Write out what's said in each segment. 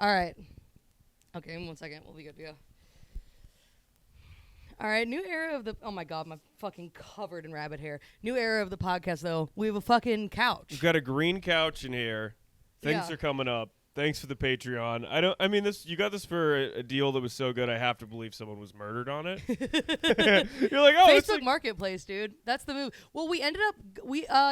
All right. Okay, 1 second. We'll be good to go. All right, new era of the... Oh, my God, my fucking covered in rabbit hair. New era of the podcast, though. We have a fucking couch. We've got a green couch in here. Things are coming up. Thanks for the Patreon. You got this for a deal that was so good, I have to believe someone was murdered on it. You're like, oh, Facebook Marketplace, dude. That's the move. Well, we ended up...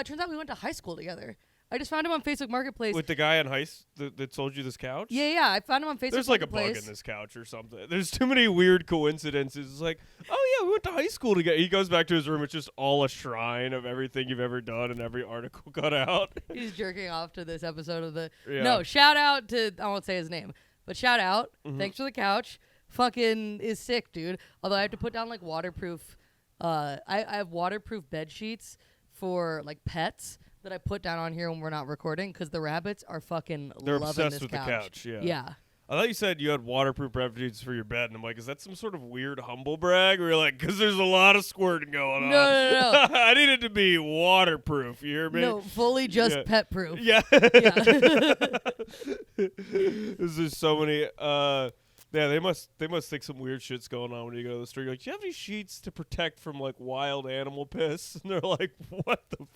turns out we went to high school together. I just found him on Facebook Marketplace. With the guy in that sold you this couch? Yeah. I found him on Facebook There's like Marketplace. a bug in this couch or something. There's too many weird coincidences. It's like, oh yeah, we went to high school together. He goes back to his room. It's just all a shrine of everything you've ever done and every article cut out. He's jerking off to this episode of the... Yeah. No, shout out to... I won't say his name. But shout out. Mm-hmm. Thanks for the couch. Fucking is sick, dude. Although I have to put down like waterproof... I have waterproof bed sheets for like pets that I put down on here when we're not recording because the rabbits are fucking They're loving obsessed this with couch. the couch, yeah. Yeah. I thought you said you had waterproof bed sheets for your bed, and I'm like, is that some sort of weird humble brag? Where you're like, because there's a lot of squirting going on. No. I need it to be waterproof. You hear me? No, fully just pet proof. Yeah. Yeah. There's so many. Yeah, they must think some weird shit's going on when you go to the store. You're like, do you have any sheets to protect from like wild animal piss? And they're like, what the?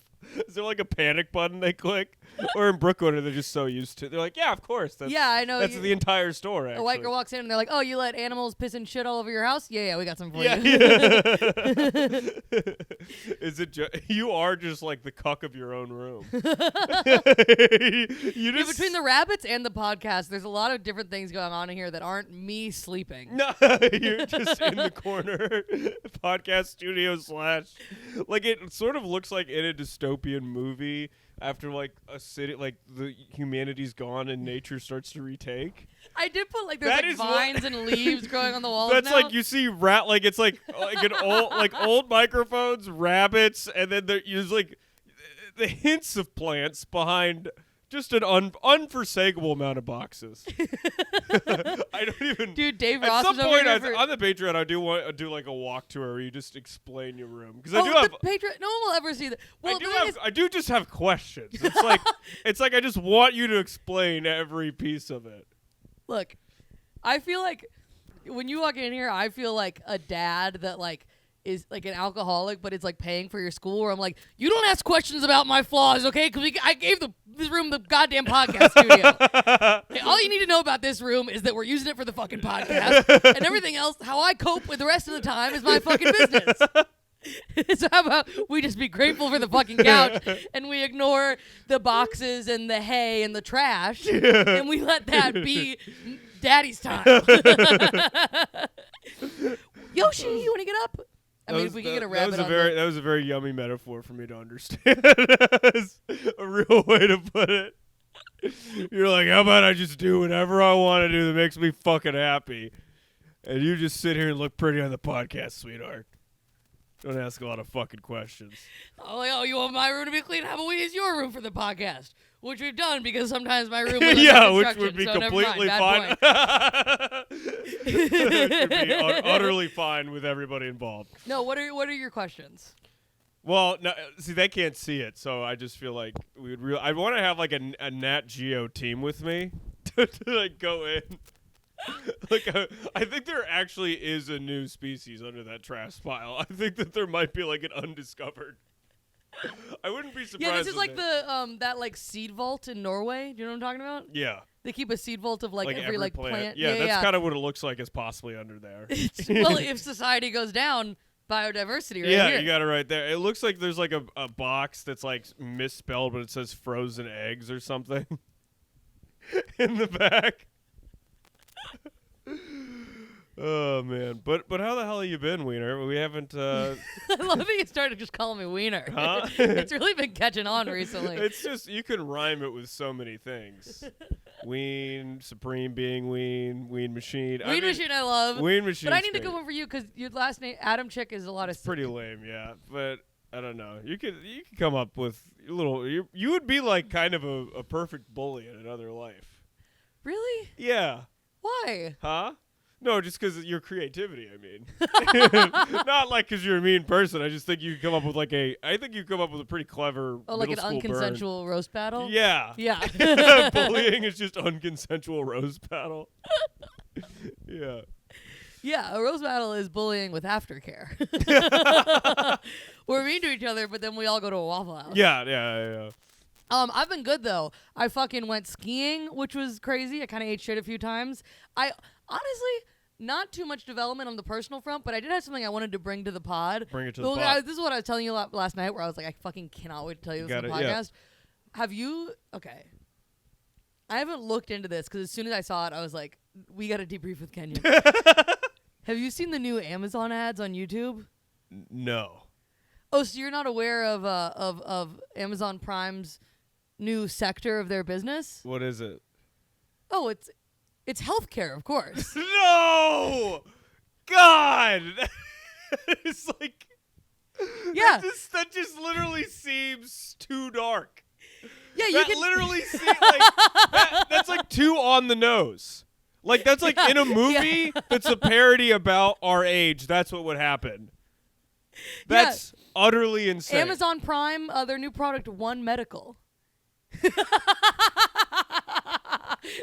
Is there like a panic button they click? Or in Brooklyn, they're just so used to it. They're like, yeah, of course. Yeah, I know. That's the entire store, actually. A white girl walks in and they're like, oh, you let animals piss and shit all over your house? Yeah, we got some for you. Is it you are just like the cuck of your own room. Between the rabbits and the podcast, there's a lot of different things going on in here that aren't me sleeping. No, you're just in the corner. Podcast studio / like it sort of looks like in a dystopian movie after like a city, like the humanity's gone and nature starts to retake. I did put like there's like vines and leaves growing on the walls. That's now. like you see like it's like an old old microphones, rabbits, and then there's like the hints of plants behind just an unforsakable amount of boxes. I don't even. Dude, Dave At Ross some was point over here on the Patreon, I do want to do like a walk tour where you just explain your room because the Patreon. No one will ever see that. Well, I do just have questions. It's like I just want you to explain every piece of it. Look, I feel like when you walk in here, I feel like a dad that like is like an alcoholic, but it's like paying for your school. Where I'm like, you don't ask questions about my flaws, okay? Because I gave this room the goddamn podcast studio. Okay, all you need to know about this room is that we're using it for the fucking podcast, and everything else, how I cope with the rest of the time, is my fucking business. So how about we just be grateful for the fucking couch and we ignore the boxes and the hay and the trash and we let that be daddy's time. Yoshi, you want to get up? I mean, if we can get a rabbit on that was a very yummy metaphor for me to understand. That's a real way to put it. You're like, how about I just do whatever I want to do that makes me fucking happy? And you just sit here and look pretty on the podcast, sweetheart. Don't ask a lot of fucking questions. Oh, you want my room to be clean? How about we use your room for the podcast? Which we've done because sometimes my room was which would be completely fine. Which would be utterly fine with everybody involved. No, what are your questions? Well, no, see, they can't see it, so I just feel like I want to have like a Nat Geo team with me to like go in. Like I think there actually is a new species under that trash pile. I think that there might be like an undiscovered. I wouldn't be surprised. Yeah, this is like the that like seed vault in Norway. Do you know what I'm talking about? Yeah. They keep a seed vault of like every like plant. Yeah, that's kind of what it looks like is possibly under there. Well, if society goes down, biodiversity right here. Here. You got it right there. It looks like there's like a box that's like misspelled, but it says frozen eggs or something in the back. Oh man, but how the hell have you been, Wiener? We haven't. I love that you started just calling me Wiener. Huh? It's really been catching on recently. It's just you can rhyme it with so many things. Ween, Supreme Being Ween Machine. Machine, I love. Ween Machine. But I need to go one for you because your last name Adamcik is a lot of. It's pretty lame, yeah. But I don't know. You could come up with a little. You would be like kind of a perfect bully in another life. Really? Yeah. Why? Huh? No, just because your creativity, I mean. Not like because you're a mean person. I just think you come up with I think you come up with a pretty clever like an middle school unconsensual roast battle? burn. Yeah. Yeah. Bullying is just unconsensual roast battle. Yeah. Yeah, a roast battle is bullying with aftercare. We're mean to each other, but then we all go to a Waffle House. Yeah. I've been good though. I fucking went skiing, which was crazy. I kind of ate shit a few times. I honestly not too much development on the personal front, but I did have something I wanted to bring to the pod. Bring it to the pod. This is what I was telling you last night, where I was like, I fucking cannot wait to tell you this on the podcast. Yeah. Have you? Okay. I haven't looked into this because as soon as I saw it, I was like, we got to debrief with Kenyon. Have you seen the new Amazon ads on YouTube? No. Oh, so you're not aware of Amazon Prime's new sector of their business? What is it? Oh, it's healthcare, of course. No! God! It's like... Yeah. That just literally seems too dark. Yeah, That literally seems like... That's like too on the nose. Like, that's like in a movie that's a parody about our age. That's what would happen. That's utterly insane. Amazon Prime, their new product, One Medical.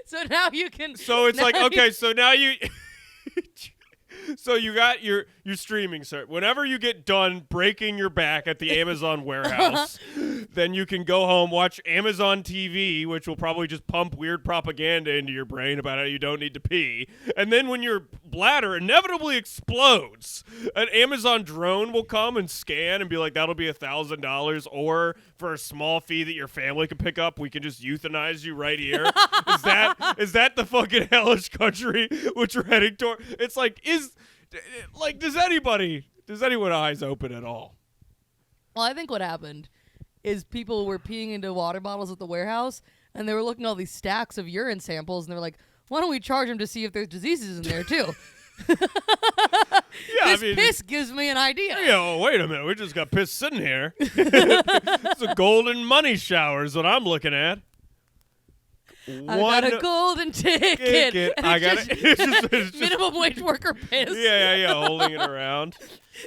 So now you can... So it's like, okay, so now you... So you got your streaming service. Whenever you get done breaking your back at the Amazon warehouse, then you can go home, watch Amazon TV, which will probably just pump weird propaganda into your brain about how you don't need to pee. And then when your bladder inevitably explodes, an Amazon drone will come and scan and be like, that'll be $1,000, or for a small fee that your family can pick up, we can just euthanize you right here. Is that the fucking hellish country which we're heading toward? It's like, does anyone eyes open at all? Well, I think what happened is people were peeing into water bottles at the warehouse, and they were looking at all these stacks of urine samples, and they were like, why don't we charge them to see if there's diseases in there, too? Yeah, this piss gives me an idea. Yeah, wait a minute. We just got piss sitting here. It's a golden money shower is what I'm looking at. I got a golden ticket. I got it. Minimum wage worker piss. Yeah, holding it around.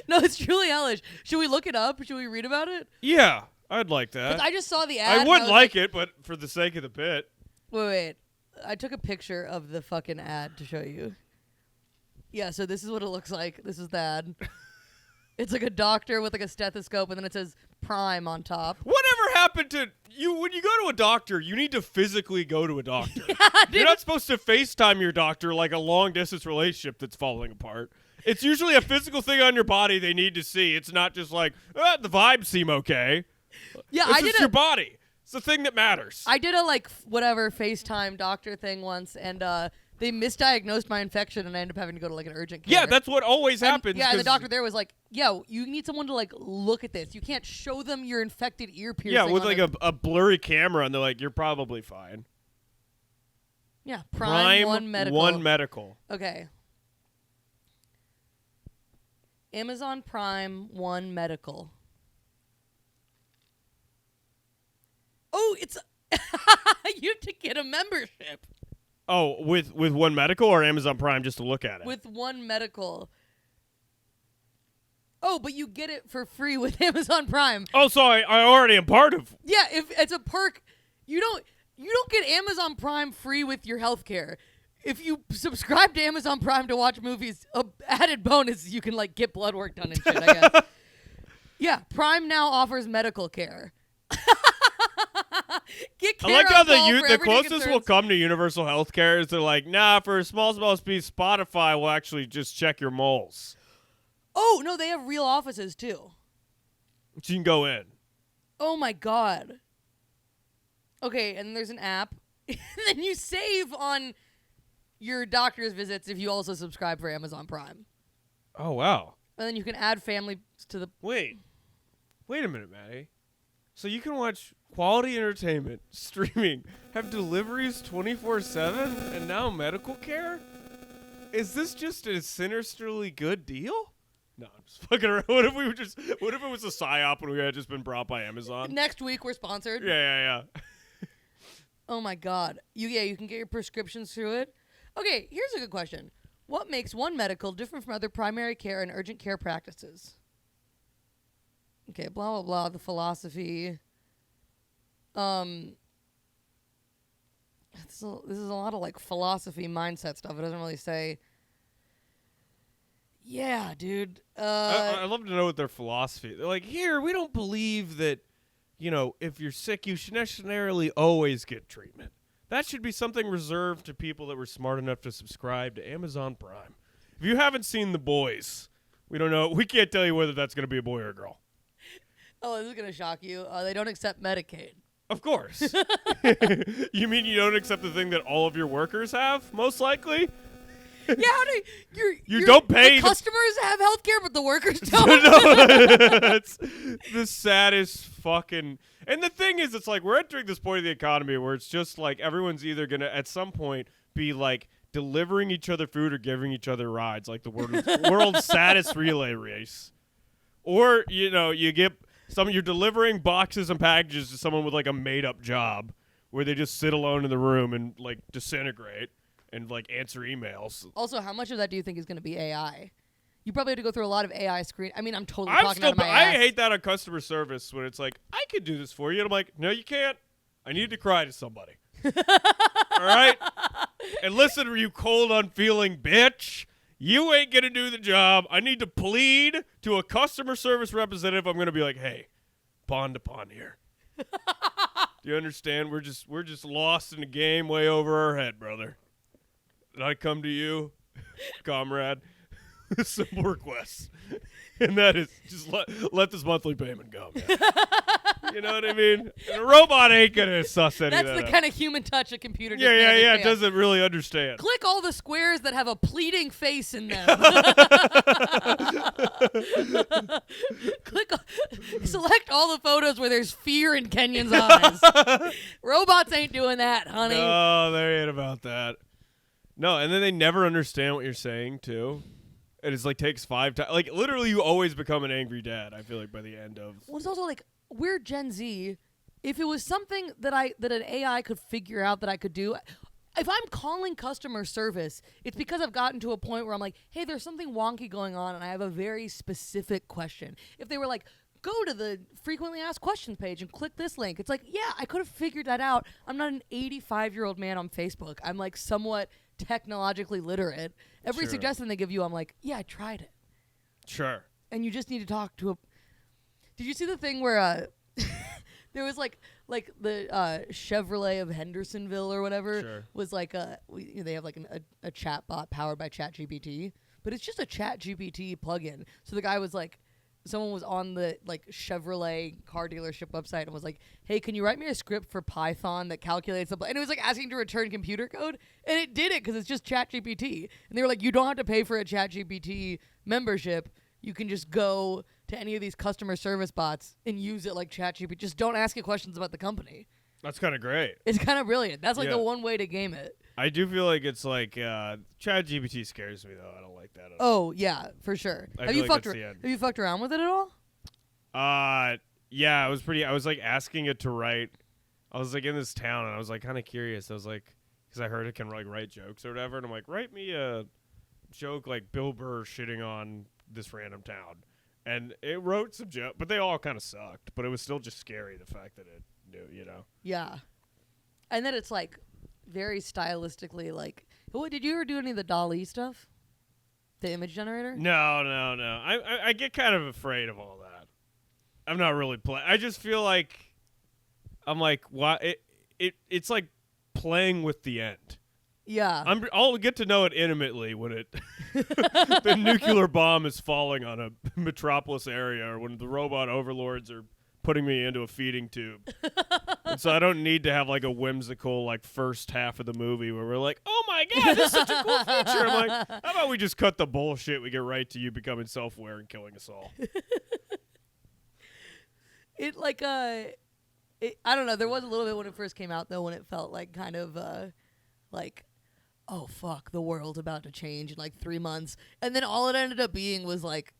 No, it's truly hellish. Should we look it up? Should we read about it? Yeah, I'd like that. I just saw the ad. I would like it, but for the sake of the bit. Wait. I took a picture of the fucking ad to show you. Yeah, so this is what it looks like. This is the ad. It's like a doctor with like a stethoscope, and then it says Prime on top. Whatever happened to you? When you go to a doctor, you need to physically go to a doctor. Yeah, You're not supposed to FaceTime your doctor like a long-distance relationship that's falling apart. It's usually a physical thing on your body they need to see. It's not just like, the vibes seem okay. Yeah, it's just your body. It's the thing that matters. I did a whatever FaceTime doctor thing once, and they misdiagnosed my infection, and I ended up having to go to like an urgent care. Yeah, that's what always happens. Yeah, and the doctor there was like, "Yo, you need someone to like look at this. You can't show them your infected ear piercing." Yeah, with like a blurry camera, and they're like, "You're probably fine." Yeah, Prime One Medical. One Medical. Okay. Amazon Prime One Medical. Oh, it's you have to get a membership. Oh, with One Medical or Amazon Prime just to look at it? With One Medical. Oh, but you get it for free with Amazon Prime. Oh, so I already am part of. Yeah, if it's a perk, you don't get Amazon Prime free with your healthcare. If you subscribe to Amazon Prime to watch movies, a added bonus is you can like get blood work done and shit, I guess. Yeah, Prime now offers medical care. Get care I like how the for closest will come to universal health care is they're like, nah, for a small piece, Spotify will actually just check your moles. Oh, no, they have real offices too. So you can go in. Oh my God. Okay, and there's an app. And then you save on your doctor's visits if you also subscribe for Amazon Prime. Oh, wow. And then you can add family to the... Wait a minute, Maddie. So you can watch quality entertainment, streaming, have deliveries 24/7, and now medical care? Is this just a sinisterly good deal? No, I'm just fucking around. What if it was a psyop and we had just been brought by Amazon? Next week we're sponsored. Yeah. Oh my God. You can get your prescriptions through it. Okay, here's a good question. What makes one medical different from other primary care and urgent care practices? Okay, blah, blah, blah, the philosophy. This is a lot of, like, philosophy mindset stuff. It doesn't really say. Yeah, dude. I'd love to know what their philosophy. They're like, here, we don't believe that, if you're sick, you should necessarily always get treatment. That should be something reserved to people that were smart enough to subscribe to Amazon Prime. If you haven't seen The Boys, we don't know. We can't tell you whether that's going to be a boy or a girl. Oh, this is going to shock you. They don't accept Medicaid. Of course. You mean you don't accept the thing that all of your workers have, most likely? Yeah, how do you don't pay the customers have health care, but the workers don't? No, that's the saddest fucking. And the thing is, it's like we're entering this point of the economy where it's just like everyone's either gonna at some point be like delivering each other food or giving each other rides, like the world's saddest relay race, or you get you're delivering boxes and packages to someone with like a made up job where they just sit alone in the room and like disintegrate. And, like, answer emails. Also, how much of that do you think is going to be AI? You probably have to go through a lot of AI screen. I mean, I'm totally talking out of my ass. I hate that on customer service when it's like, I could do this for you. And I'm like, no, you can't. I need to cry to somebody. All right? And listen, you cold, unfeeling bitch. You ain't going to do the job. I need to plead to a customer service representative. I'm going to be like, hey, pond to pond here. Do you understand? We're just lost in a game way over our head, brother. And I come to you, comrade, with simple requests. And that is just let this monthly payment go, man. You know what I mean? And a robot ain't going to suss any of that. That's the out. kind of human touch a computer just Yeah. It doesn't really understand. Click all the squares that have a pleading face in them. Select all the photos where there's fear in Kenyon's eyes. Robots ain't doing that, honey. No, they ain't about that. No, and then they never understand what you're saying, too. And it's like takes 5 times. Like, literally, you always become an angry dad, I feel like, by the end of. Well, it's also like, we're Gen Z. If it was something that an AI could figure out that I could do, if I'm calling customer service, it's because I've gotten to a point where I'm like, hey, there's something wonky going on, and I have a very specific question. If they were like, go to the frequently asked questions page and click this link, it's like, yeah, I could have figured that out. I'm not an 85-year-old man on Facebook. I'm like somewhat technologically literate. Every suggestion they give you, I'm like, yeah, I tried it. Sure. And you just need to talk to a. Did you see the thing where there was like the Chevrolet of Hendersonville or whatever was like they have like a chat bot powered by ChatGPT, but it's just a ChatGPT plugin. So the guy was like, someone was on the like Chevrolet car dealership website and was like, hey, can you write me a script for Python that calculates the and it was like asking to return computer code, and it did it because it's just ChatGPT. And they were like, you don't have to pay for a ChatGPT membership. You can just go to any of these customer service bots and use it like ChatGPT. Just don't ask it questions about the company. That's kind of great. It's kind of brilliant. That's like the one way to game it. I do feel like it's like ChatGPT scares me though. I don't like that at all. Oh yeah, for sure. Have you fucked around with it at all? Yeah, I was like asking it to write. I was like in this town and I was like kind of curious. I was like, because I heard it can like write jokes or whatever, and I'm like, write me a joke like Bill Burr shitting on this random town, and it wrote some jokes, but they all kind of sucked. But it was still just scary the fact that it knew, Yeah, and then it's like very stylistically like. What did you ever do any of the DALL-E stuff? The image generator? No. I get kind of afraid of all that. I'm not really playing. I just feel like I'm like, why? It's like playing with the end. Yeah. I'll get to know it intimately when the nuclear bomb is falling on a metropolis area, or when the robot overlords are putting me into a feeding tube. And so I don't need to have like a whimsical like first half of the movie where we're like, oh my God, this is such a cool feature. I'm like, how about we just cut the bullshit? We get right to you becoming self-aware and killing us all. It like I don't know. There was a little bit when it first came out though, when it felt like kind of like, oh fuck, the world's about to change in like 3 months, and then all it ended up being was like,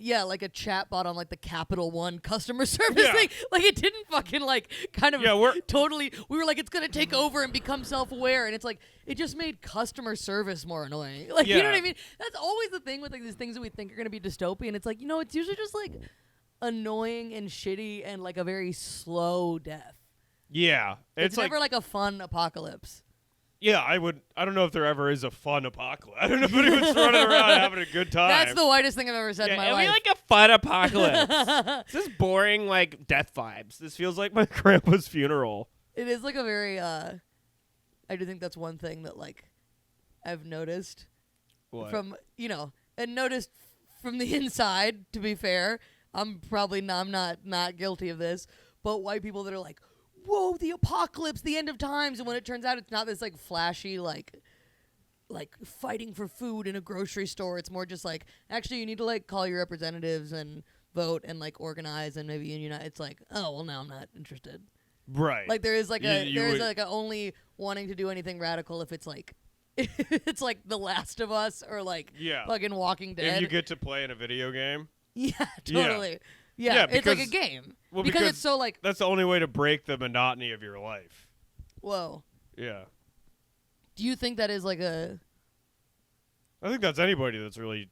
Yeah, like a chat bot on like the Capital One customer service Yeah. thing. Like it didn't fucking like kind of Yeah, we were like it's gonna take over and become self-aware, and it's like it just made customer service more annoying. Like you know what I Yeah. mean? That's always the thing with like these things that we think are gonna be dystopian. It's like, it's usually just like annoying and shitty and like a very slow death. Yeah. It's never like a fun apocalypse. Yeah, I don't know if there ever is a fun apocalypse. I don't know if anyone's running around having a good time. That's the whitest thing I've ever said in my it'd life. be like a fun apocalypse. This is boring, like, death vibes. This feels like my grandpa's funeral. It is like a very I do think that's one thing that like I've noticed What? from and noticed from the inside, to be fair. I'm not guilty of this, but white people that are like, whoa, the apocalypse, the end of times, and when it turns out it's not this like flashy like fighting for food in a grocery store. It's more just like, actually you need to like call your representatives and vote and like organize and maybe unionize. It's like, oh well, now I'm not interested. Right. Like there is like would- a only wanting to do anything radical if it's like it's like The Last of Us or like fucking Walking Dead. If you get to play in a video game. Yeah, totally. Yeah, Yeah, it's like a because- game. Well, because it's so like, that's the only way to break the monotony of your life. whoa. Yeah. Do you think that is like a I think that's anybody that's really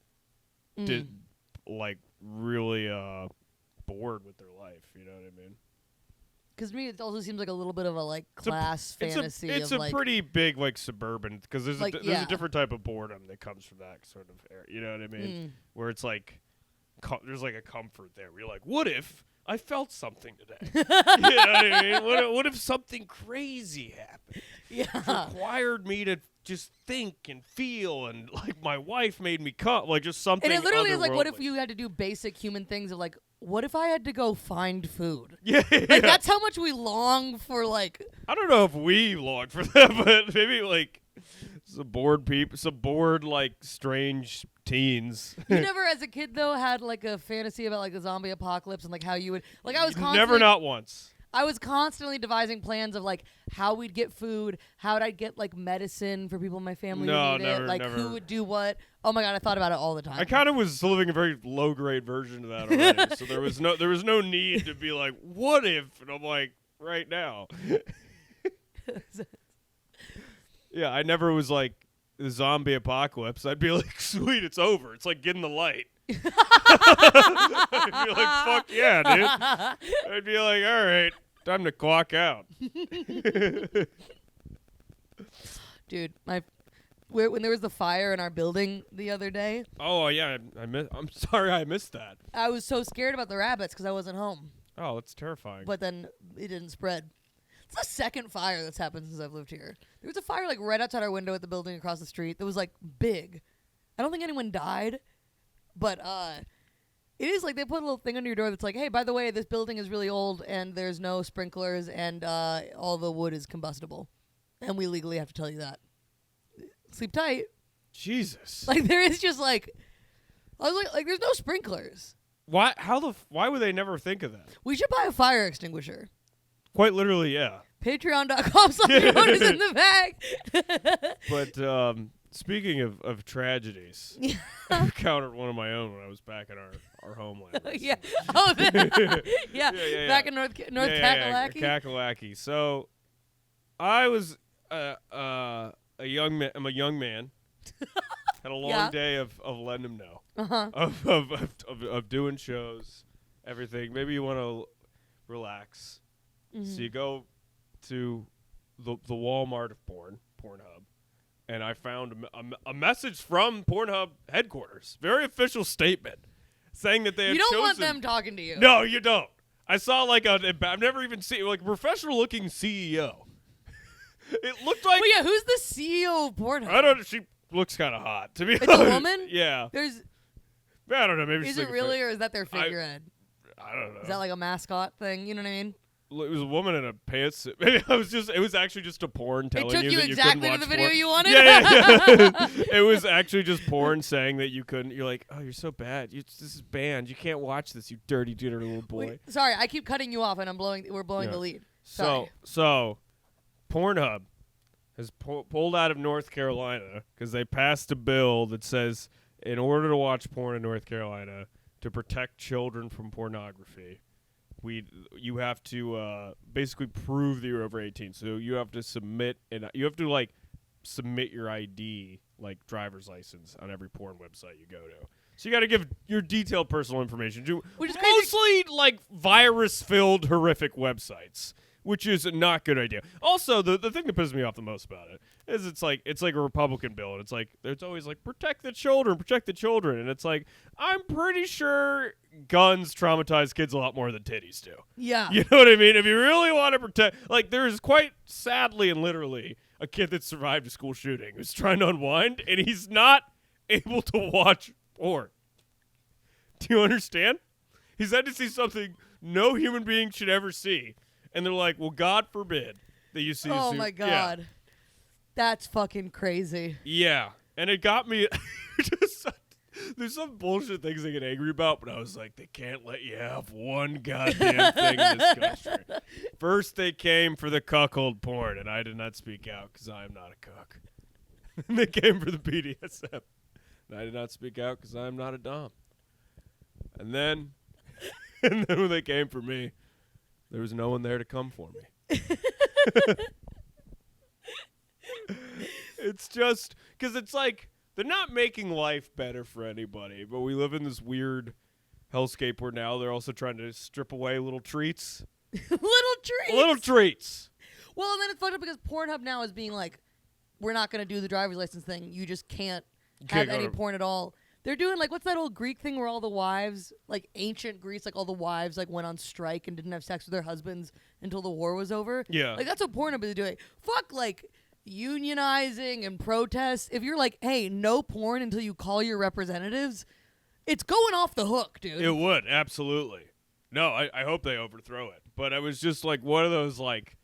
really bored with their life, you know what I mean? Because to me, it also seems like a little bit of a like class fantasy. It's of a like, pretty big like suburban, because there's Like, there's yeah. a different type of boredom that comes from that sort of area. You know what I mean? Where it's like there's like a comfort there. Where you're like, what if I felt something today? You know what I mean? What if something crazy happened? yeah. Required me to just think and feel, and like my wife made me come, like just something. And it literally is like, what if otherworldly. you had to do basic human things of like, what if I had to go find food? Yeah, Like that's how much we long for like. I don't know if we long for that, but maybe like some bored people, some bored like strange teens. You never, as a kid though, had like a fantasy about like the zombie apocalypse and like how you would like. I was constantly, Never, not once. I was constantly devising plans of like how we'd get food, how would I get like medicine for people in my family No, who need never, it, like never. who would do what. Oh my god, I thought about it all the time. I kind of was living a very low grade version of that already, so there was no need to be like, what if? And I'm like, right now. Yeah, I never was like the zombie apocalypse. I'd be like, sweet, it's over. It's like getting the light. I'd be like, fuck yeah, dude. I'd be like, all right, time to clock out. Dude, when there was the fire in our building the other day, Oh yeah, I'm sorry I missed that. I was so scared about the rabbits because I wasn't home. Oh, that's terrifying. But then it didn't spread. It's the second fire that's happened since I've lived here. There was a fire like right outside our window at the building across the street that was like big. I don't think anyone died, but it is like they put a little thing under your door that's like, hey, by the way, this building is really old and there's no sprinklers and all the wood is combustible, and we legally have to tell you that. Sleep tight. Jesus. Like there is just like, I was like there's no sprinklers. Why? Why would they never think of that? We should buy a fire extinguisher. Quite literally, yeah. Patreon.com/is in the bag. But speaking of tragedies, I encountered one of my own when I was back in our homeland. Yeah. Oh, yeah. Yeah. Back in North Kakalaki. Kakalaki. So I was a young man. I'm a young man. Had a long Yeah. day of letting him know. Uh-huh. Of doing shows, everything. Maybe you want to relax. Mm-hmm. So you go to the Walmart of Pornhub, and I found a message from Pornhub headquarters, very official statement, saying that they had You don't chosen. want them talking to you. No, you don't. I saw like I've never even seen like a professional looking CEO. It looked like. Well, yeah, who's the CEO of Pornhub? I don't know. She looks kind of hot to be It's honest. a woman? Yeah. There's. I don't know. Maybe Is she's it like really, or is that their figurehead? I don't know. Is that like a mascot thing? You know what I mean? It was a woman in a pants. Maybe it was actually just a porn telling It took you that exactly you to couldn't the video watch you porn. wanted? Yeah. It was actually just porn saying that you couldn't. You're like, oh, you're so bad. This is banned. You can't watch this, you dirty little boy. Wait, sorry, I keep cutting you off, and we're blowing Yeah. the lead. Sorry. So Pornhub has pulled out of North Carolina because they passed a bill that says in order to watch porn in North Carolina, to protect children from pornography, you have to basically prove that you're over 18. So you have to submit submit your ID, like driver's license, on every porn website you go to. So you got to give your detailed personal information to Which is mostly like virus-filled horrific websites, which is not a good idea. Also, the thing that pisses me off the most about it is it's like a Republican bill, and it's like there's always like protect the children, and it's like I'm pretty sure guns traumatize kids a lot more than titties do. Yeah. You know what I mean? If you really want to protect, like there is quite sadly and literally a kid that survived a school shooting who's trying to unwind, and he's not able to watch porn. Do you understand? He's had to see something no human being should ever see. And they're like, well, God forbid that you see. Oh, my God. Yeah. That's fucking crazy. Yeah. And it got me. There's some bullshit things they get angry about, but I was like, they can't let you have one goddamn thing in this country. First, they came for the cuckold porn, and I did not speak out because I am not a cuck. And they came for the BDSM, and I did not speak out because I am not a dom. And then when they came for me, there was no one there to come for me. It's just because it's like they're not making life better for anybody, but we live in this weird hellscape where now they're also trying to strip away little treats. Little treats. Well, and then it's fucked up because Pornhub now is being like, we're not going to do the driver's license thing. You just can't have any porn at all. They're doing like, what's that old Greek thing where all the wives, like ancient Greece, like all the wives like went on strike and didn't have sex with their husbands until the war was over? Yeah. Like that's what Pornhub is doing. Fuck like unionizing and protests. If you're like, hey, no porn until you call your representatives, it's going off the hook, dude. It would, absolutely. No, I hope they overthrow it. But I was just like one of those like,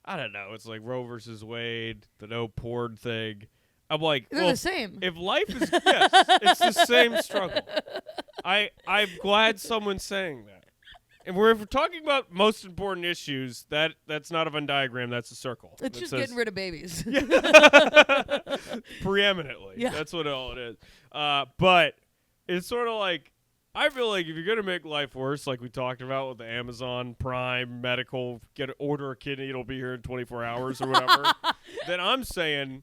I don't know, it's like Roe versus Wade, the no porn thing. I'm like, they're the same. If life is, yes, it's the same struggle. I'm glad someone's saying that. And if we're talking about most important issues, that's not a Venn diagram, that's a circle. It's just getting rid of babies. Preeminently. Yeah. That's what all it is. But it's sort of like, I feel like if you're going to make life worse, like we talked about with the Amazon Prime medical, order a kidney, it'll be here in 24 hours or whatever, then I'm saying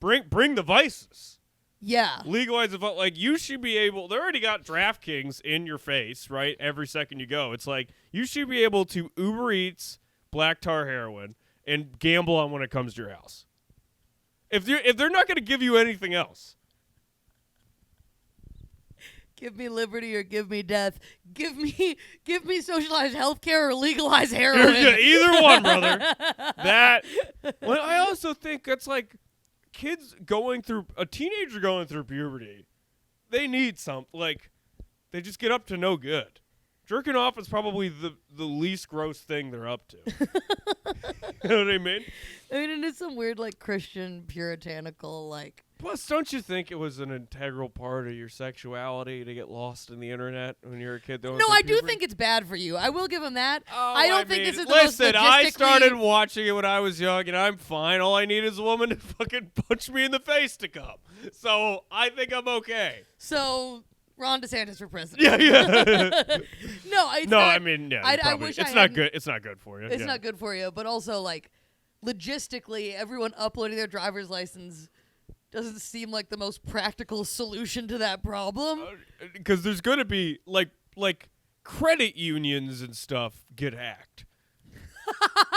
bring the vices. Yeah. Legalize the vote. Like, you should be able, they already got DraftKings in your face, right? Every second you go. It's like, you should be able to Uber Eats black tar heroin and gamble on when it comes to your house. If they're not going to give you anything else. Give me liberty or give me death. Give me socialized healthcare or legalized heroin. Yeah, either one, brother. Well, I also think that's like a teenager going through puberty. They need they just get up to no good. Jerking off is probably the least gross thing they're up to. You know what I mean? I mean, it is some weird, like, Christian puritanical, like... Plus, don't you think it was an integral part of your sexuality to get lost in the internet when you're a kid? No, I do think it's bad for you. I will give him that. Oh, I don't think this is the listen, most I started watching it when I was young, and I'm fine. All I need is a woman to fucking punch me in the face to come. So I think I'm okay. So... Ron DeSantis for president. Yeah. I mean, yeah. I wish it's not good. It's not good for you. It's not good for you, but also like logistically, everyone uploading their driver's license doesn't seem like the most practical solution to that problem. Because there's going to be like credit unions and stuff get hacked.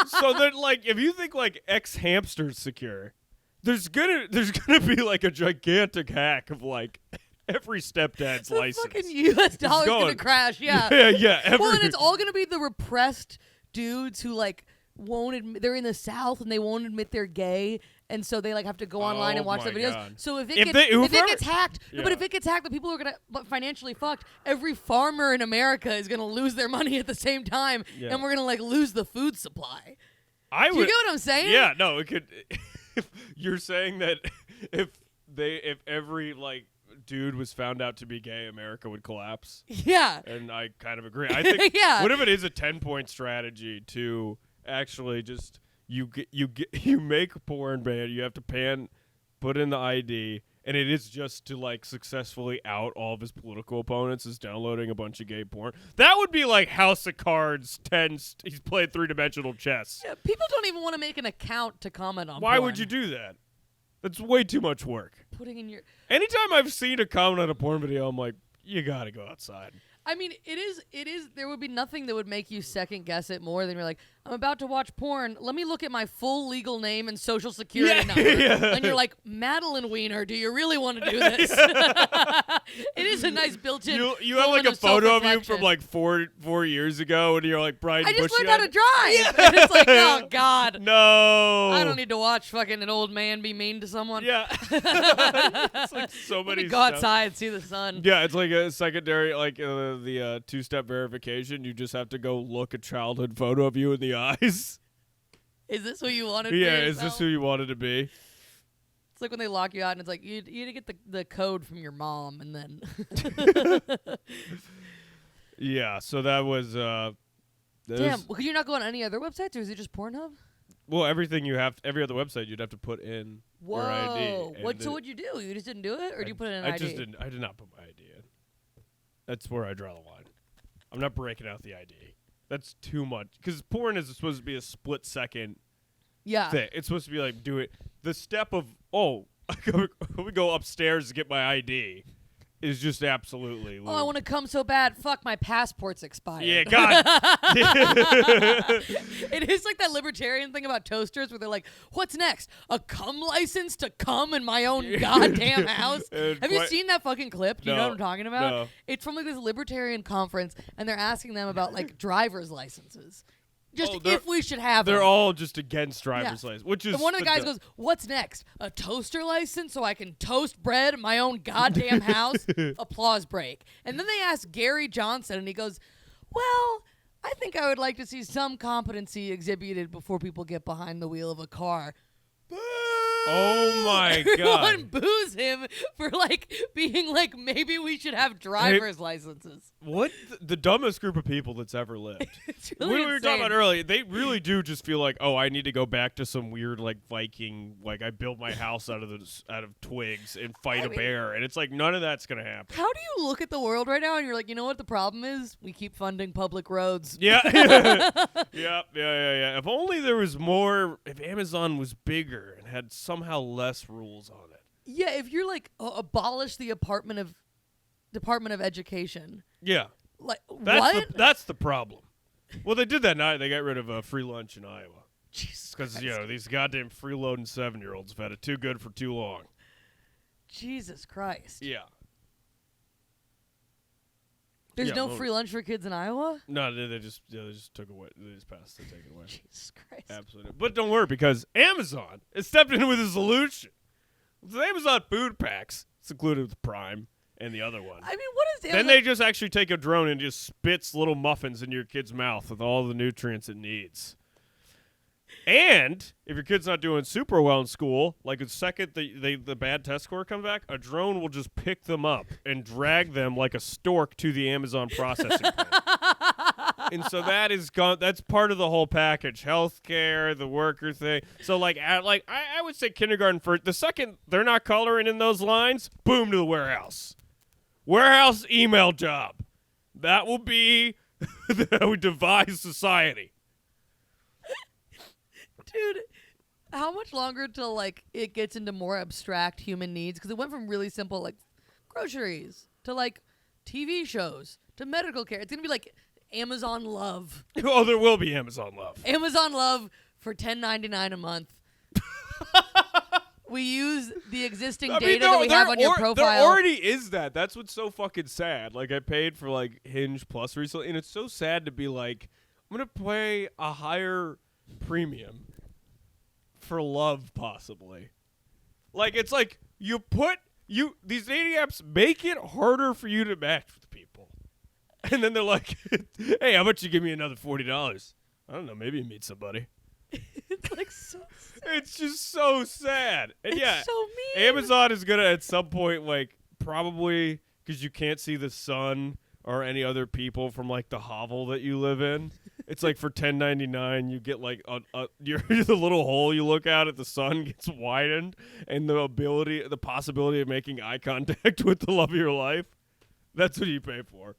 So that like if you think like X-Hamster's secure, there's gonna be like a gigantic hack of like. Every stepdad's the license. Fucking U.S. dollar's gonna crash. Yeah. Yeah. Well, and it's all gonna be the repressed dudes who like won't admit they're in the South and they won't admit they're gay, and so they like have to go online and watch the videos. God. So if it gets hacked, yeah. but if it gets hacked, the people who are gonna financially fucked. Every farmer in America is gonna lose their money at the same time, and we're gonna like lose the food supply. Do you get what I'm saying? Yeah. No, it could. You're saying that if every like. Dude was found out to be gay, America would collapse. Yeah. And I kind of agree. I think what if it is a 10-point strategy to actually just you make porn ban, you have to put in the ID, and it is just to like successfully out all of his political opponents is downloading a bunch of gay porn. That would be like House of Cards 10. He's played 3-dimensional chess. Yeah, people don't even want to make an account to comment on Why porn. would you do that? That's way too much work. Putting in your... Anytime I've seen a comment on a porn video, I'm like, you gotta go outside. I mean, it is, there would be nothing that would make you second guess it more than you're like, I'm about to watch porn. Let me look at my full legal name and social security number. Yeah. And you're like, Madeline Wiener, do you really want to do this? It is a nice built-in You have like a photo of you from like four years ago, and you're like Brian. I just Bushy learned how to drive. And it's like, oh, God. No. I don't need to watch fucking an old man be mean to someone. Yeah. It's like so Let many me go outside and see the sun. Yeah, it's like a secondary, like the two-step verification. You just have to go look a childhood photo of you in the eyes. Is this who you wanted? Yeah, for is this who you wanted to be? It's like when they lock you out and it's like, you need to get the code from your mom and then. Yeah, so that was. Damn, well, could you not go on any other websites or is it just Pornhub? Well, every other website you'd have to put in your ID. So what'd you do? You just didn't do it, or did you put in an I ID? just didn't. I did not put my ID in. That's where I draw the line. I'm not breaking out the ID. That's too much. Because porn is supposed to be a split second thing. It's supposed to be like do it. The step of we go upstairs to get my ID is just absolutely. Oh, I want to come so bad. Fuck, my passport's expired. Yeah, God. It is like that libertarian thing about toasters where they're like, what's next? A cum license to cum in my own goddamn house? Have you seen that fucking clip? Do you know what I'm talking about? No. It's from like this libertarian conference, and they're asking them about like driver's licenses. Just if we should have them. They're all just against driver's license, which is. And one of the guys goes, what's next? A toaster license so I can toast bread in my own goddamn house? Applause break. And then they ask Gary Johnson, and he goes, well, I think I would like to see some competency exhibited before people get behind the wheel of a car. Oh my God. Everyone boos him for like being like, maybe we should have driver's licenses. What the dumbest group of people that's ever lived. It's really we were talking about earlier. They really do just feel like, oh, I need to go back to some weird like Viking, like I built my house out of twigs and fight a bear, and it's like none of that's gonna happen. How do you look at the world right now and you're like, you know what the problem is? We keep funding public roads. Yeah. Yeah. If only there was more. If Amazon was bigger and had somehow less rules on it. Yeah, if you're like abolish the Department of Education. Yeah. Like That's what? That's the problem. Well, they did that night. They got rid of free lunch in Iowa. Jesus Because, Christ. these goddamn freeloading 7-year-olds have had it too good for too long. Jesus Christ. Yeah. There's Yeah, no well- free lunch for kids in Iowa? No, they just took away. They just passed to take it away. Jesus Christ. Absolutely. But don't worry, because Amazon has stepped in with a solution. With Amazon food packs, it's included with Prime and the other one. I mean, what is Amazon? Then they just actually take a drone and just spits little muffins in your kid's mouth with all the nutrients it needs. And if your kid's not doing super well in school, like the second the bad test score comes back, a drone will just pick them up and drag them like a stork to the Amazon processing plant. And so that's part of the whole package. Healthcare, the worker thing. So I would say kindergarten first. The second they're not coloring in those lines, boom to the warehouse. Warehouse email job. That will be how we devise society. Dude, how much longer till like it gets into more abstract human needs? Because it went from really simple like groceries to like TV shows to medical care. It's gonna be like Amazon Love. Oh, there will be Amazon Love. Amazon Love for $10.99 a month. We use the existing data that we have on your profile. There already is that. That's what's so fucking sad. Like I paid for like Hinge Plus recently, and it's so sad to be like, I'm gonna pay a higher premium for love, possibly. Like it's like these dating apps make it harder for you to match with people, and then they're like, "Hey, how about you give me another $40? I don't know, maybe you meet somebody." It's like so sad. It's just so sad. And It's so mean. Amazon is gonna at some point, like probably because you can't see the sun or any other people from like the hovel that you live in. It's like for $10.99, you get like the little hole you look out at the sun gets widened, and the possibility of making eye contact with the love of your life. That's what you pay for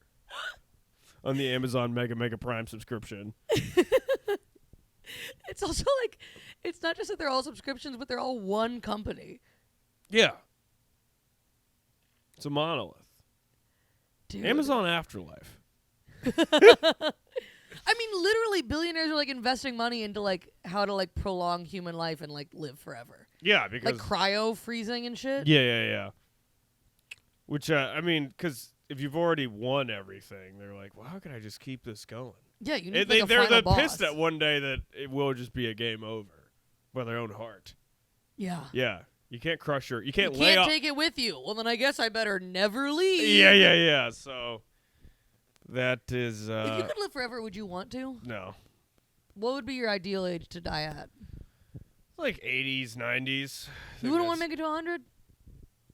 on the Amazon Mega Prime subscription. It's also like, it's not just that they're all subscriptions, but they're all one company. Yeah. It's a monolith. Dude. Amazon Afterlife. I mean, literally, billionaires are like investing money into like how to like prolong human life and like live forever. Yeah, because Like cryo freezing and shit. Yeah. Which I mean, because if you've already won everything, they're like, well, how can I just keep this going? Yeah, you need they're boss. pissed that one day that it will just be a game over by their own heart. Yeah. Yeah. You can't crush her. You You can't can't take it with you. Well, then I guess I better never leave. Yeah. So that is. If you could live forever, would you want to? No. What would be your ideal age to die at? Like 80s, 90s. You wouldn't want to make it to 100?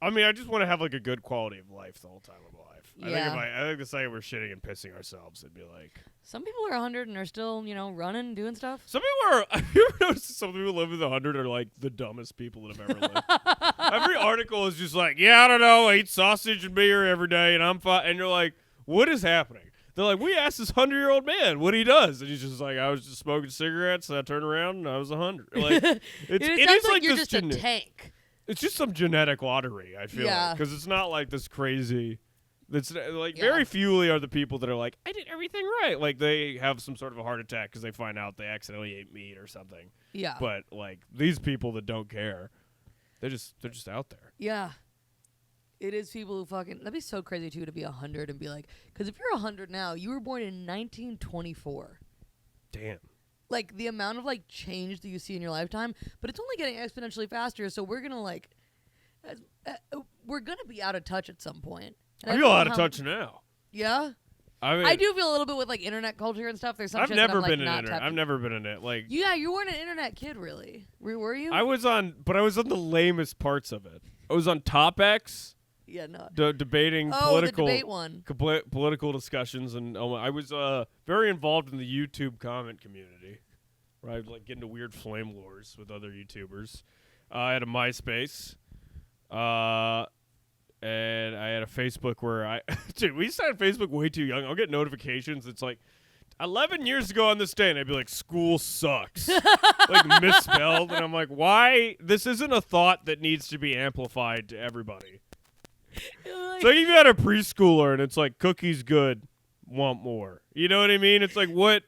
I mean, I just want to have like a good quality of life the whole time I'm alive. Yeah. I think the second we're shitting and pissing ourselves, it'd be like. Some people are 100 and are still, running, doing stuff. Some people are. Have you ever noticed some people living the 100 are like the dumbest people that have ever lived? Every article is just like, yeah, I don't know, I eat sausage and beer every day, and I'm fine. And you're like, what is happening? They're like, we asked this 100-year-old man what he does, and he's just like, I was just smoking cigarettes, and I turned around, and I was 100. Like, it sounds is like you're this just a tank. It's just some genetic lottery, I feel Yeah. like, because it's not like this crazy. It's like very few are the people that are like, I did everything right. Like they have some sort of a heart attack because they find out they accidentally ate meat or something. Yeah. But like these people that don't care, they're just out there. Yeah. It is people who fucking. That'd be so crazy too to be 100 and be like, because if you're 100 now, you were born in 1924. Damn. Like the amount of like change that you see in your lifetime, but it's only getting exponentially faster. So we're gonna like, we're gonna be out of touch at some point. And I feel out of touch now. Yeah. I mean, I do feel a little bit with like internet culture and stuff. There's some I've shit never that I'm, been like, an not internet. tapped I've never been in it. Like Yeah, you weren't an internet kid, really. Were you? I was on the lamest parts of it. I was on TopX. Yeah, no. Debating Oh, political the debate one. Political discussions, and I was very involved in the YouTube comment community, where I'd like get into weird flame wars with other YouTubers. I had a MySpace, and I had a Facebook where dude, we started Facebook way too young. I'll get notifications. It's like 11 years ago on this day, and I'd be like, school sucks. Like misspelled, and I'm like, why? This isn't a thought that needs to be amplified to everybody. It's like if you had a preschooler and it's like cookies good, want more. You know what I mean? It's like what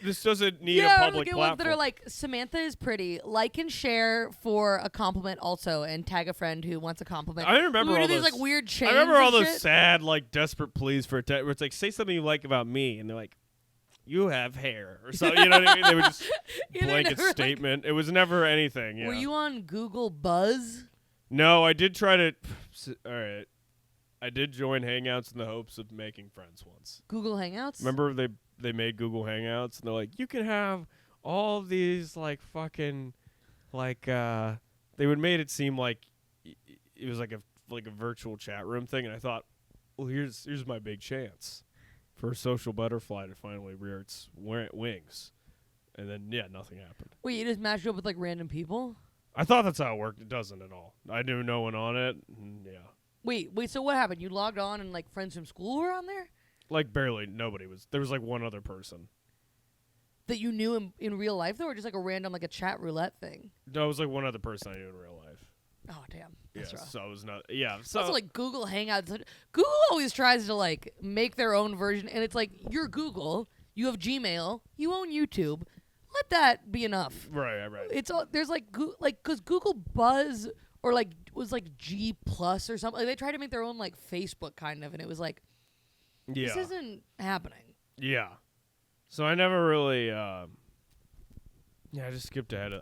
this doesn't need a public platform. platform. That are like Samantha is pretty. Like and share for a compliment also, and tag a friend who wants a compliment. I remember we all do those these like weird chains. I remember all and those shit. sad like desperate pleas for where it's like say something you like about me, and they're like, you have hair or something. You know what I mean? They would just blanket statement. It was never anything. Yeah. Were you on Google Buzz? No, I did try to. All right. I did join Hangouts in the hopes of making friends once. Google Hangouts? Remember they made Google Hangouts and they're like, you can have all these like fucking like they would made it seem like it was like a virtual chat room thing, and I thought, well, here's my big chance for a social butterfly to finally rear its wings. And then nothing happened. Wait, you just matched up with like random people? I thought that's how it worked. It doesn't at all. I knew no one on it. Yeah. Wait, so what happened? You logged on and like friends from school were on there? Like barely nobody was. There was like one other person. That you knew in real life though, or just like a random like a chat roulette thing? No, it was like one other person I knew in real life. Oh damn. That's rough. So it was not so also like Google Hangouts. Google always tries to like make their own version, and it's like you're Google, you have Gmail, you own YouTube. Let that be enough. Right. It's all there's like because Google Buzz or like was like G Plus or something. Like, they tried to make their own like Facebook kind of, and it was like, this isn't happening. Yeah. So I never really. I just skipped ahead.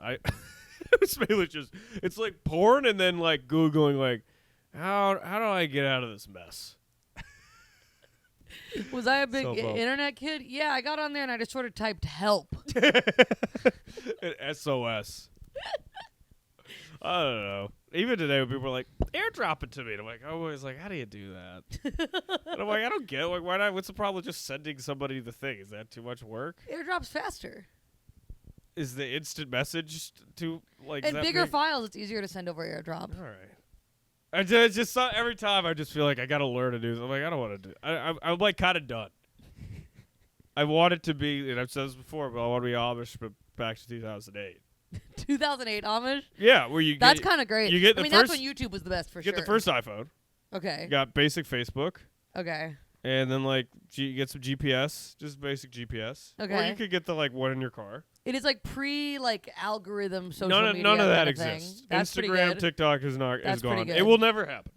It's mainly just it's like porn and then like Googling like how do I get out of this mess? Was I a big internet kid? Yeah, I got on there and I just sort of typed help. SOS. I don't know. even today when people were like, airdrop it to me. And I'm like, I was like, how do you do that? And I'm like, I don't get it. Like, why not? What's the problem with just sending somebody the thing? Is that too much work? AirDrop's faster. Is the instant message too like? And bigger files, it's easier to send over AirDrop. All right. I just every time I just feel like I gotta learn to do this. I'm like, I don't want to do. I'm like kind of done. I want it to be, and I've said this before, but I want to be Amish, but back to 2008. 2008 Amish? Yeah, where you that's kind of great. You get the that's when YouTube was the best for sure. Get the first iPhone. Okay. You got basic Facebook. Okay. And then like you get some GPS, just basic GPS. Okay. Or you could get the like one in your car. It is like algorithm social media. None of that kind of exists. Thing. That's Instagram, TikTok is That's gone. pretty good. It will never happen.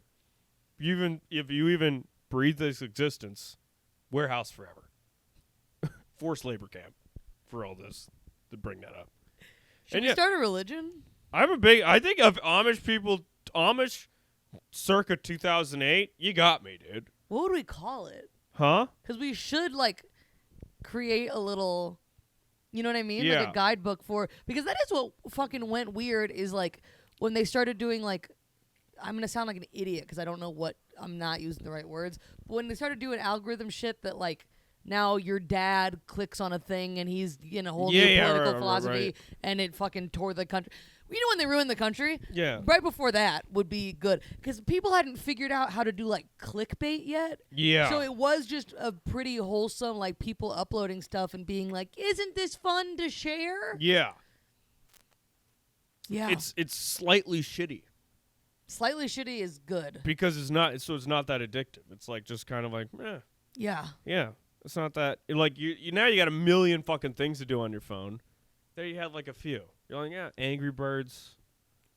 If you even breathe this existence, warehouse forever. Forced labor camp for all this to bring that up. Should we start a religion? I think of Amish people, Amish circa 2008, you got me, dude. What would we call it? Huh? Because we should like create a little, you know what I mean? Yeah. Like a guidebook because that is what fucking went weird is like when they started doing like, I'm going to sound like an idiot because I don't know I'm not using the right words. But when they started doing algorithm shit that like, now your dad clicks on a thing and he's in a whole new political philosophy right. and it fucking tore the country. You know when they ruined the country? Yeah. Right before that would be good because people hadn't figured out how to do like clickbait yet. Yeah. So it was just a pretty wholesome like people uploading stuff and being like, "Isn't this fun to share?" Yeah. Yeah. It's slightly shitty. Slightly shitty is good. Because it's not that addictive. It's like just kind of like, Yeah. Yeah. It's not that like you now you got a million fucking things to do on your phone. There you had like a few. You're like, yeah, Angry Birds.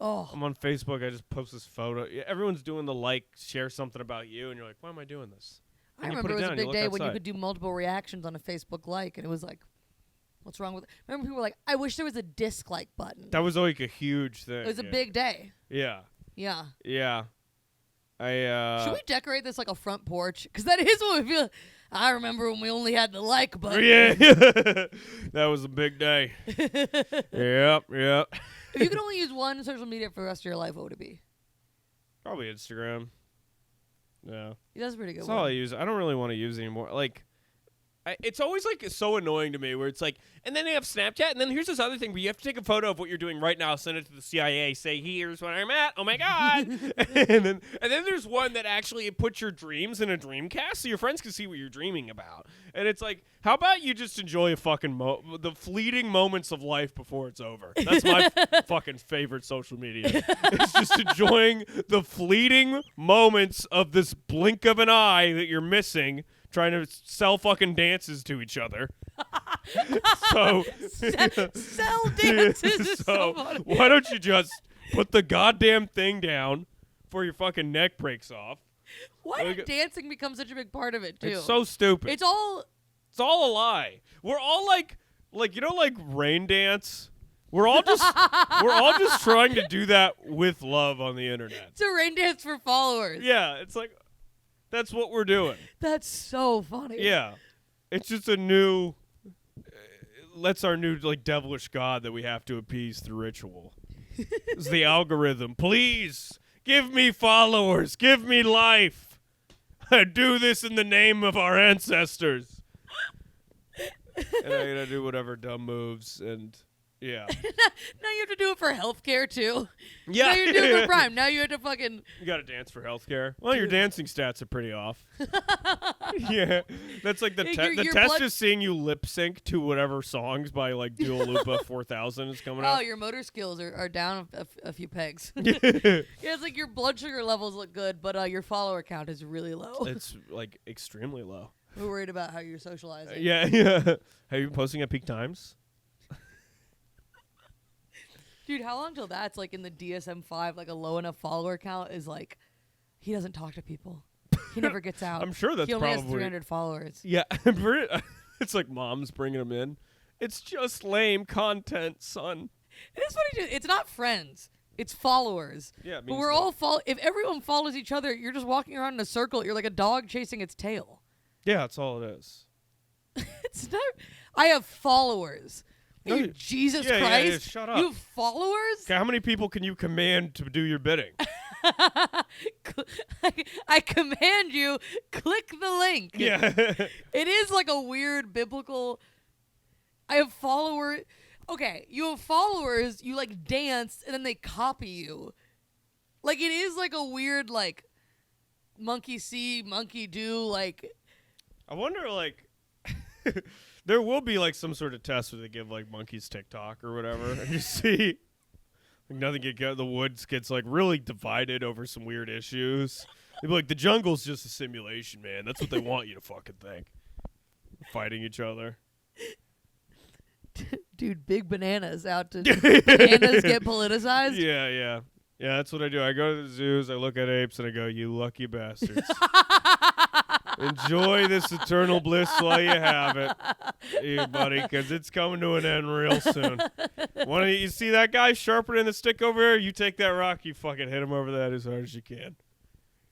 Oh. I'm on Facebook. I just post this photo. Yeah, everyone's doing the like, share something about you, and you're like, why am I doing this? I remember it was a big day when you could do multiple reactions on a Facebook like, and it was like, what's wrong with it? Remember people were like, I wish there was a dislike button. That was like a huge thing. It was a big day. Yeah. Yeah. Yeah. Should we decorate this like a front porch? Because that is what we feel. I remember when we only had the like button. Yeah. That was a big day. Yep. If you could only use one social media for the rest of your life, what would it be? Probably Instagram. Yeah. That's a pretty good That's one. all I use. I don't really want to use anymore. Like, it's always like so annoying to me where it's like, and then they have Snapchat, and then here's this other thing where you have to take a photo of what you're doing right now, send it to the CIA, say, here's where I'm at, oh my God. and then there's one that actually puts your dreams in a dreamcast so your friends can see what you're dreaming about. And it's like, how about you just enjoy a fucking the fleeting moments of life before it's over? That's my fucking favorite social media. It's just enjoying the fleeting moments of this blink of an eye that you're missing trying to sell fucking dances to each other. So sell dances is so funny. Why don't you just put the goddamn thing down before your fucking neck breaks off? Why did dancing become such a big part of it too? It's so stupid. It's all a lie. We're all like like rain dance. We're all just trying to do that with love on the internet. It's a rain dance for followers. Yeah, it's like that's what we're doing. That's so funny. Yeah. It's just a new that's our new like devilish god that we have to appease through ritual. It's the algorithm. Please give me followers. Give me life. I do this in the name of our ancestors. And I'm gonna do whatever dumb moves and yeah. Now you have to do it for healthcare too. Yeah. Now you're doing it for Prime. Now you have to fucking. You gotta dance for healthcare. Well, your dancing stats are pretty off. Yeah, that's like the the test is seeing you lip sync to whatever songs by like Dua Lipa 4000 is coming out. Oh, your motor skills are down a few pegs. Yeah, it's like your blood sugar levels look good, but your follower count is really low. It's like extremely low. We're worried about how you're socializing. Yeah. Have you been posting at peak times? Dude, how long till that's like in the DSM-5, like a low enough follower count is like, he doesn't talk to people. He never gets out. I'm sure that's he only probably has 300 followers. Yeah, it's like mom's bringing him in. It's just lame content, son. It is funny too. It's not friends. It's followers. Yeah, but we're all if everyone follows each other, you're just walking around in a circle. You're like a dog chasing its tail. Yeah, that's all it is. It's not. I have followers. No, You Jesus yeah, Christ! yeah, shut up. You have followers? Okay, how many people can you command to do your bidding? I command you, click the link. Yeah. It is like a weird biblical. I have followers. Okay, you have followers. You like dance, and then they copy you. Like it is like a weird like monkey see, monkey do. Like I wonder, like, there will be like some sort of test where they give like monkeys TikTok or whatever, and you see, like, nothing the woods gets like really divided over some weird issues. They'd be like, the jungle's just a simulation, man. That's what they want you to fucking think. Fighting each other. dude, big bananas out to bananas get politicized. Yeah. That's what I do. I go to the zoos, I look at apes, and I go, "You lucky bastards." Enjoy this eternal bliss while you have it, you buddy, because it's coming to an end real soon. You see that guy sharpening the stick over there? You take that rock, you fucking hit him over the head as hard as you can.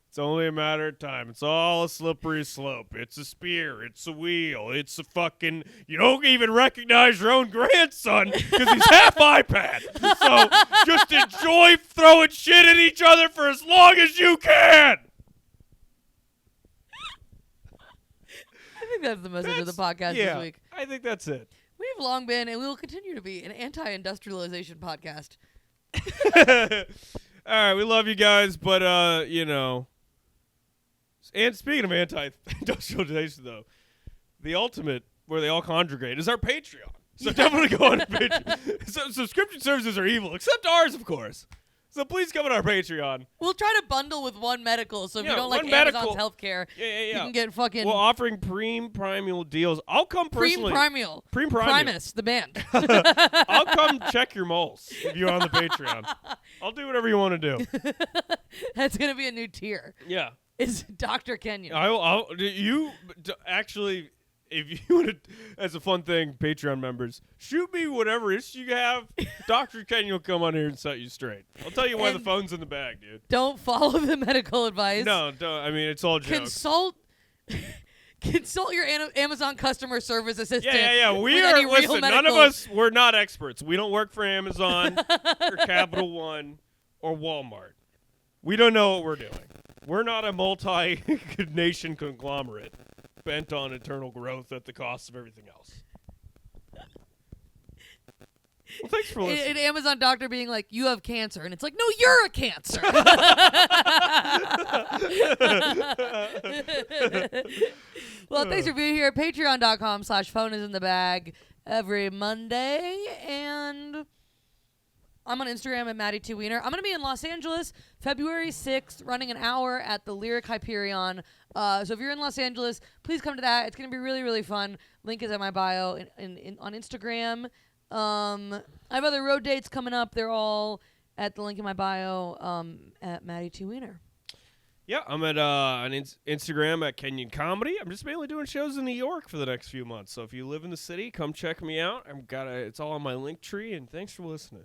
It's only a matter of time. It's all a slippery slope. It's a spear. It's a wheel. It's a fucking... You don't even recognize your own grandson because he's half iPad. So just enjoy throwing shit at each other for as long as you can. I think that's the message of the podcast this week. I think that's it. We've long been, and we will continue to be, an anti-industrialization podcast. All right, we love you guys, but, you know... And speaking of anti-industrialization, though, the ultimate, where they all congregate, is our Patreon. So definitely go on Patreon. Subscription services are evil, except ours, of course. So please come on our Patreon. We'll try to bundle with One Medical, so if you don't like medical. Amazon's healthcare, Yeah. you can get fucking... We're offering Primal deals. I'll come personally. Primal. Primus, the band. I'll come check your moles if you're on the Patreon. I'll do whatever you want to do. That's going to be a new tier. Yeah. Is Dr. Kenyon. Actually, if you want to, as a fun thing, Patreon members, shoot me whatever issue you have. Dr. Kenyon will come on here and set you straight. I'll tell you why the phone's in the bag, dude. Don't follow the medical advice. No, don't. I mean, it's all jokes. Consult your Amazon customer service assistant. Yeah. Listen, none of us, we're not experts. We don't work for Amazon or Capital One or Walmart. We don't know what we're doing. We're not a multi-nation conglomerate bent on eternal growth at the cost of everything else. Well, thanks for listening. An Amazon doctor being like, you have cancer. And it's like, no, you're a cancer. Well, thanks for being here at patreon.com/phoneisinthebag every Monday. And... I'm on Instagram at Maddie Wiener. I'm going to be in Los Angeles February 6th, running an hour at the Lyric Hyperion. So if you're in Los Angeles, please come to that. It's going to be really, really fun. Link is at my bio on Instagram. I have other road dates coming up. They're all at the link in my bio at Maddie Wiener. Yeah, I'm at on Instagram at Kenyon Comedy. I'm just mainly doing shows in New York for the next few months. So if you live in the city, come check me out. It's all on my link tree, and thanks for listening.